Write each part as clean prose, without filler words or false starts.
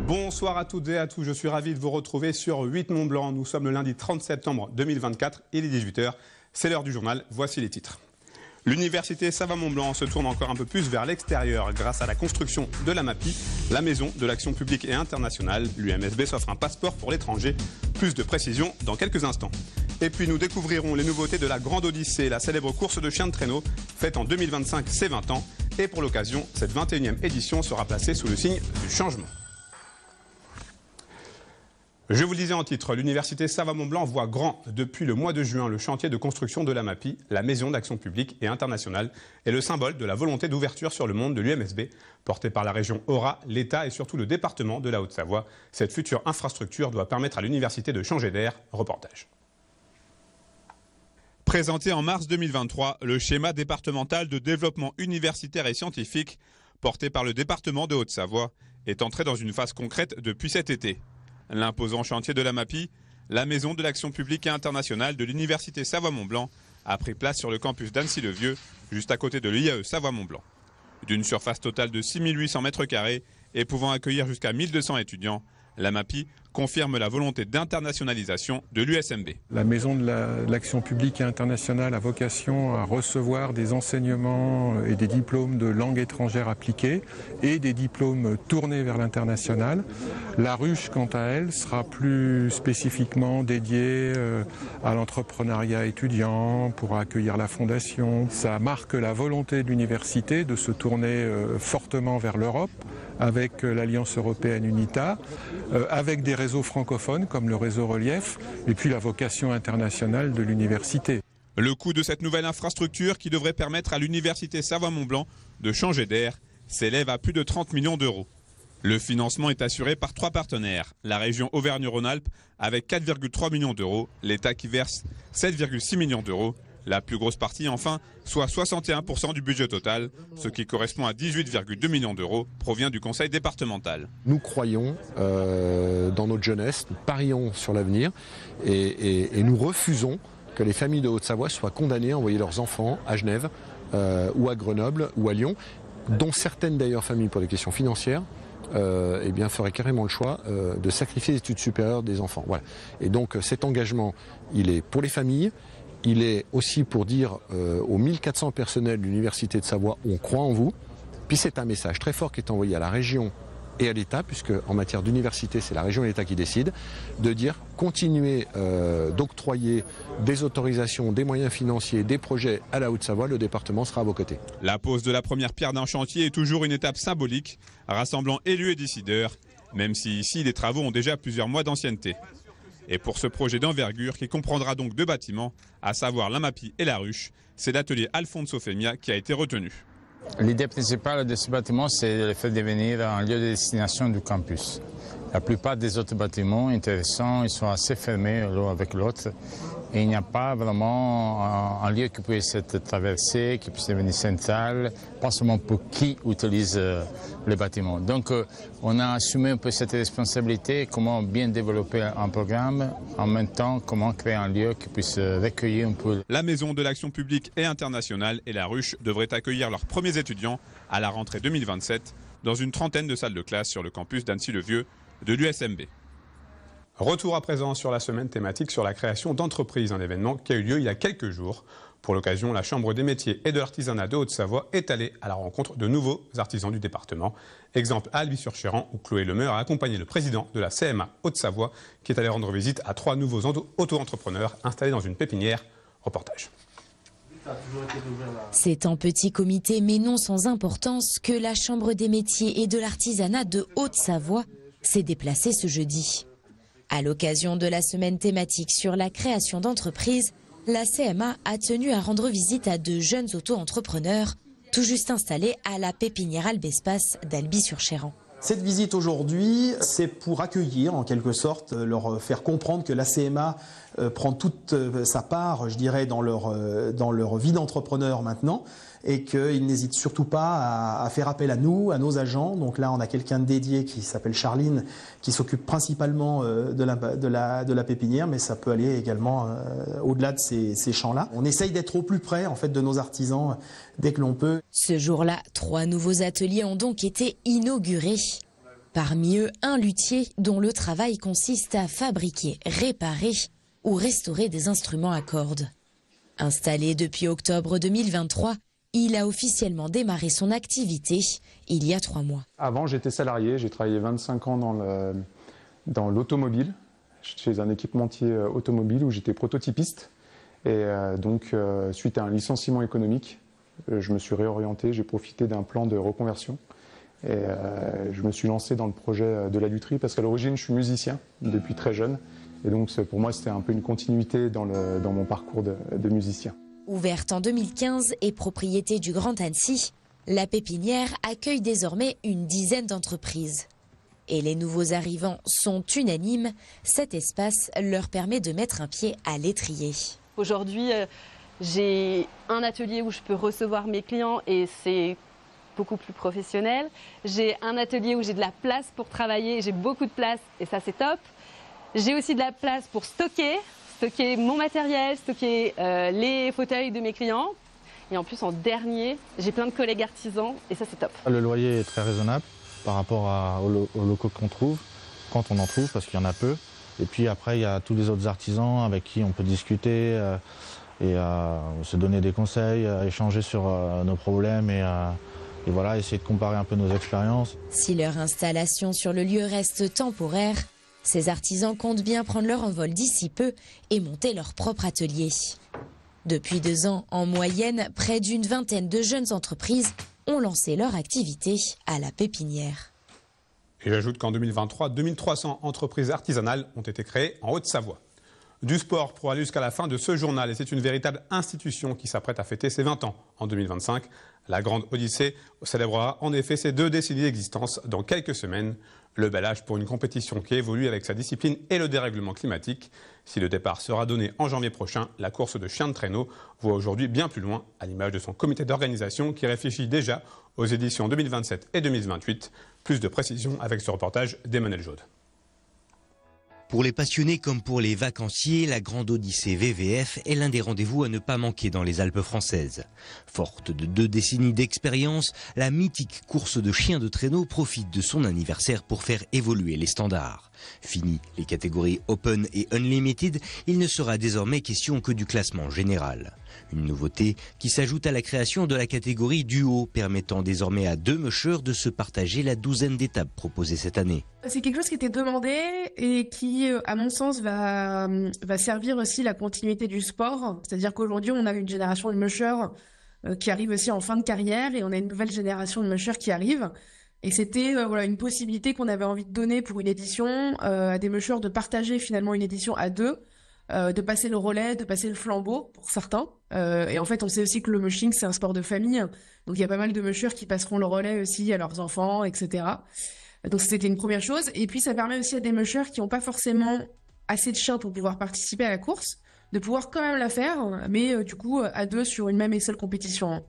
Bonsoir à toutes et à tous, je suis ravi de vous retrouver sur 8 Mont Blanc. Nous sommes le lundi 30 septembre 2024, il est 18 h, c'est l'heure du journal, voici les titres. L'université Savoie-Mont-Blanc se tourne encore un peu plus vers l'extérieur grâce à la construction de la MAPI, la maison de l'action publique et internationale. L'UMSB s'offre un passeport pour l'étranger. Plus de précisions dans quelques instants. Et puis nous découvrirons les nouveautés de la Grande Odyssée, la célèbre course de chiens de traîneau, faite en 2025, c'est 20 ans. Et pour l'occasion, cette 21e édition sera placée sous le signe du changement. Je vous le disais en titre, l'université Savoie-Mont-Blanc voit grand. Depuis le mois de juin, le chantier de construction de la MAPI, la maison d'action publique et internationale, est le symbole de la volonté d'ouverture sur le monde de l'UMSB. Portée par la région Aura, l'État et surtout le département de la Haute-Savoie, cette future infrastructure doit permettre à l'université de changer d'air. Reportage. Présenté en mars 2023, le schéma départemental de développement universitaire et scientifique, porté par le département de Haute-Savoie, est entré dans une phase concrète depuis cet été. L'imposant chantier de la MAPI, la maison de l'action publique et internationale de l'université Savoie-Mont-Blanc, a pris place sur le campus d'Annecy-le-Vieux, juste à côté de l'IAE Savoie-Mont-Blanc. D'une surface totale de 6 800 m² et pouvant accueillir jusqu'à 1200 étudiants, la MAPI confirme la volonté d'internationalisation de l'USMB. La maison de l'action publique et internationale a vocation à recevoir des enseignements et des diplômes de langue étrangère appliquée et des diplômes tournés vers l'international. La ruche, quant à elle, sera plus spécifiquement dédiée à l'entrepreneuriat étudiant pour accueillir la fondation. Ça marque la volonté de l'université de se tourner fortement vers l'Europe avec l'Alliance européenne UNITA, avec des réseaux francophones comme le réseau Relief, et puis la vocation internationale de l'université. Le coût de cette nouvelle infrastructure qui devrait permettre à l'université Savoie-Mont-Blanc de changer d'air s'élève à plus de 30 millions d'euros. Le financement est assuré par 3 partenaires, la région Auvergne-Rhône-Alpes avec 4,3 millions d'euros, l'État qui verse 7,6 millions d'euros, la plus grosse partie enfin, soit 61% du budget total, ce qui correspond à 18,2 millions d'euros, provient du conseil départemental. Nous croyons dans notre jeunesse, nous parions sur l'avenir et nous refusons que les familles de Haute-Savoie soient condamnées à envoyer leurs enfants à Genève ou à Grenoble ou à Lyon, dont certaines d'ailleurs familles pour des questions financières feraient carrément le choix de sacrifier les études supérieures des enfants. Voilà. Et donc cet engagement, il est pour les familles. Il est aussi pour dire aux 1400 personnels de l'Université de Savoie, on croit en vous. Puis c'est un message très fort qui est envoyé à la région et à l'État, puisque en matière d'université, c'est la région et l'État qui décident, de dire continuez d'octroyer des autorisations, des moyens financiers, des projets à la Haute-Savoie, le département sera à vos côtés. La pose de la première pierre d'un chantier est toujours une étape symbolique, rassemblant élus et décideurs, même si ici les travaux ont déjà plusieurs mois d'ancienneté. Et pour ce projet d'envergure qui comprendra donc 2 bâtiments, à savoir la MAPI et la ruche, c'est l'atelier Alfonso Femia qui a été retenu. L'idée principale de ce bâtiment, c'est de le faire devenir un lieu de destination du campus. La plupart des autres bâtiments intéressants, ils sont assez fermés l'un avec l'autre. Et il n'y a pas vraiment un lieu qui puisse être traversé, qui puisse devenir central, pas seulement pour qui utilise le bâtiment. Donc on a assumé un peu cette responsabilité, comment bien développer un programme, en même temps comment créer un lieu qui puisse recueillir un peu. La maison de l'action publique et internationale et la ruche devraient accueillir leurs premiers étudiants à la rentrée 2027 dans une trentaine de salles de classe sur le campus d'Annecy-le-Vieux de l'USMB. Retour à présent sur la semaine thématique sur la création d'entreprises, un événement qui a eu lieu il y a quelques jours. Pour l'occasion, la Chambre des métiers et de l'artisanat de Haute-Savoie est allée à la rencontre de nouveaux artisans du département. Exemple à Albi-sur-Chéran où Chloé Lemeur a accompagné le président de la CMA Haute-Savoie qui est allé rendre visite à 3 nouveaux auto-entrepreneurs installés dans une pépinière. Reportage. C'est en petit comité mais non sans importance que la Chambre des métiers et de l'artisanat de Haute-Savoie s'est déplacée ce jeudi. À l'occasion de la semaine thématique sur la création d'entreprises, la CMA a tenu à rendre visite à 2 jeunes auto-entrepreneurs, tout juste installés à la pépinière Albespace d'Albi-sur-Chéran. Cette visite aujourd'hui, c'est pour accueillir en quelque sorte, leur faire comprendre que la CMA prend toute sa part, je dirais, dans leur vie d'entrepreneur maintenant, et qu'ils n'hésitent surtout pas à faire appel à nous, à nos agents. Donc là, on a quelqu'un de dédié qui s'appelle Charline, qui s'occupe principalement de la pépinière, mais ça peut aller également au-delà de ces champs-là. On essaye d'être au plus près en fait, de nos artisans dès que l'on peut. Ce jour-là, 3 nouveaux ateliers ont donc été inaugurés. Parmi eux, un luthier dont le travail consiste à fabriquer, réparer ou restaurer des instruments à cordes. Installé depuis octobre 2023, il a officiellement démarré son activité il y a 3 mois. Avant, j'étais salarié, j'ai travaillé 25 ans dans l'automobile, chez un équipementier automobile où j'étais prototypiste. Et donc, suite à un licenciement économique, je me suis réorienté, j'ai profité d'un plan de reconversion. Et je me suis lancé dans le projet de la lutherie parce qu'à l'origine, je suis musicien depuis très jeune. Et donc, pour moi, c'était un peu une continuité dans mon parcours de musicien. Ouverte en 2015 et propriété du Grand Annecy, la pépinière accueille désormais une dizaine d'entreprises. Et les nouveaux arrivants sont unanimes, cet espace leur permet de mettre un pied à l'étrier. Aujourd'hui, j'ai un atelier où je peux recevoir mes clients et c'est beaucoup plus professionnel. J'ai un atelier où j'ai de la place pour travailler, j'ai beaucoup de place et ça c'est top. J'ai aussi de la place pour stocker mon matériel, stocker les fauteuils de mes clients. Et en plus, en dernier, j'ai plein de collègues artisans et ça c'est top. Le loyer est très raisonnable par rapport aux locaux qu'on trouve, quand on en trouve, parce qu'il y en a peu. Et puis après, il y a tous les autres artisans avec qui on peut discuter et se donner des conseils, échanger sur nos problèmes et voilà, essayer de comparer un peu nos expériences. Si leur installation sur le lieu reste temporaire, ces artisans comptent bien prendre leur envol d'ici peu et monter leur propre atelier. Depuis 2 ans, en moyenne, près d'une vingtaine de jeunes entreprises ont lancé leur activité à la pépinière. Et j'ajoute qu'en 2023, 2300 entreprises artisanales ont été créées en Haute-Savoie. Du sport pour aller jusqu'à la fin de ce journal. Et c'est une véritable institution qui s'apprête à fêter ses 20 ans en 2025. La Grande Odyssée célébrera en effet ses 2 décennies d'existence dans quelques semaines. Le bel âge pour une compétition qui évolue avec sa discipline et le dérèglement climatique. Si le départ sera donné en janvier prochain, la course de chiens de traîneau voit aujourd'hui bien plus loin, à l'image de son comité d'organisation qui réfléchit déjà aux éditions 2027 et 2028. Plus de précisions avec ce reportage d'Emmanuel Jaude. Pour les passionnés comme pour les vacanciers, la Grande Odyssée VVF est l'un des rendez-vous à ne pas manquer dans les Alpes françaises. Forte de 2 décennies d'expérience, la mythique course de chiens de traîneau profite de son anniversaire pour faire évoluer les standards. Fini les catégories Open et Unlimited, il ne sera désormais question que du classement général. Une nouveauté qui s'ajoute à la création de la catégorie Duo, permettant désormais à 2 mushers de se partager la douzaine d'étapes proposées cette année. C'est quelque chose qui était demandé et qui, à mon sens, va servir aussi la continuité du sport. C'est-à-dire qu'aujourd'hui, on a une génération de mushers qui arrive aussi en fin de carrière et on a une nouvelle génération de mushers qui arrive. Et c'était une possibilité qu'on avait envie de donner pour une édition à des mushers de partager finalement une édition à 2. De passer le relais, de passer le flambeau pour certains. Et en fait, on sait aussi que le mushing, c'est un sport de famille. Donc, il y a pas mal de mushers qui passeront le relais aussi à leurs enfants, etc. Donc, c'était une première chose. Et puis, ça permet aussi à des mushers qui n'ont pas forcément assez de chiens pour pouvoir participer à la course, de pouvoir quand même la faire, mais du coup, à 2 sur une même et seule compétition.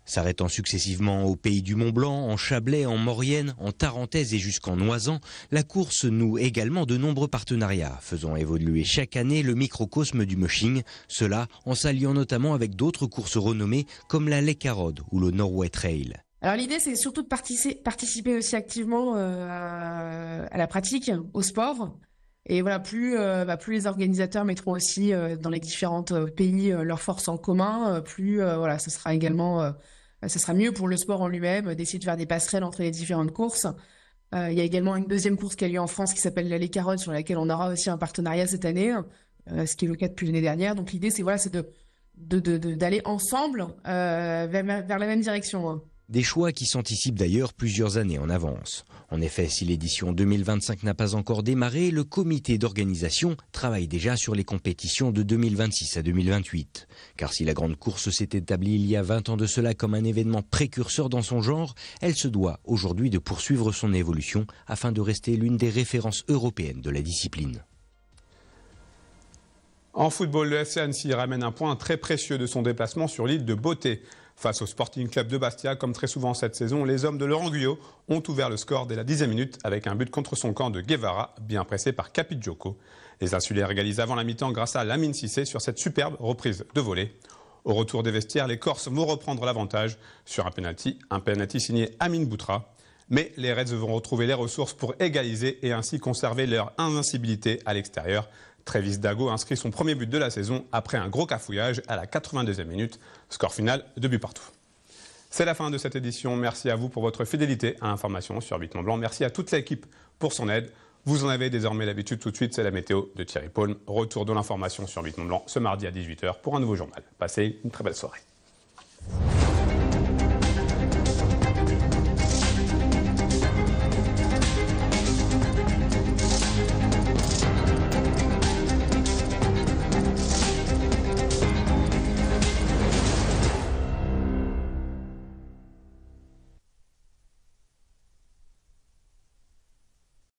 S'arrêtant successivement au Pays du Mont-Blanc, en Chablais, en Maurienne, en Tarentaise et jusqu'en Noisan, la course noue également de nombreux partenariats, faisant évoluer chaque année le microcosme du mushing, cela en s'alliant notamment avec d'autres courses renommées comme la Lake Arrowd ou le Norway Trail. Alors l'idée, c'est surtout de participer aussi activement à la pratique, au sport. Et voilà, plus les organisateurs mettront aussi dans les différents pays leurs forces en commun, plus ce sera également ce sera mieux pour le sport en lui-même d'essayer de faire des passerelles entre les différentes courses. Il y a également une deuxième course qui a lieu en France qui s'appelle la Lake Arrowd, sur laquelle on aura aussi un partenariat cette année, ce qui est le cas depuis l'année dernière. Donc l'idée, c'est d'aller ensemble vers la même direction. Des choix qui s'anticipent d'ailleurs plusieurs années en avance. En effet, si l'édition 2025 n'a pas encore démarré, le comité d'organisation travaille déjà sur les compétitions de 2026 à 2028. Car si la grande course s'est établie il y a 20 ans de cela comme un événement précurseur dans son genre, elle se doit aujourd'hui de poursuivre son évolution afin de rester l'une des références européennes de la discipline. En football, le FC Annecy ramène un point très précieux de son déplacement sur l'île de Beauté. Face au Sporting Club de Bastia, comme très souvent cette saison, les hommes de Laurent Guyot ont ouvert le score dès la 10e minute avec un but contre son camp de Guevara, bien pressé par Capidjoko. Les insulaires égalisent avant la mi-temps grâce à Lamine Cissé sur cette superbe reprise de volée. Au retour des vestiaires, les Corses vont reprendre l'avantage sur un penalty signé Amine Boutra. Mais les Reds vont retrouver les ressources pour égaliser et ainsi conserver leur invincibilité à l'extérieur. Travis Dago inscrit son premier but de la saison après un gros cafouillage à la 82e minute. Score final, 2 buts partout. C'est la fin de cette édition. Merci à vous pour votre fidélité à Information sur 8 Mont-Blanc. Merci à toute l'équipe pour son aide. Vous en avez désormais l'habitude. Tout de suite, c'est la météo de Thierry Paulme. Retour de l'information sur 8 Mont-Blanc ce mardi à 18h pour un nouveau journal. Passez une très belle soirée.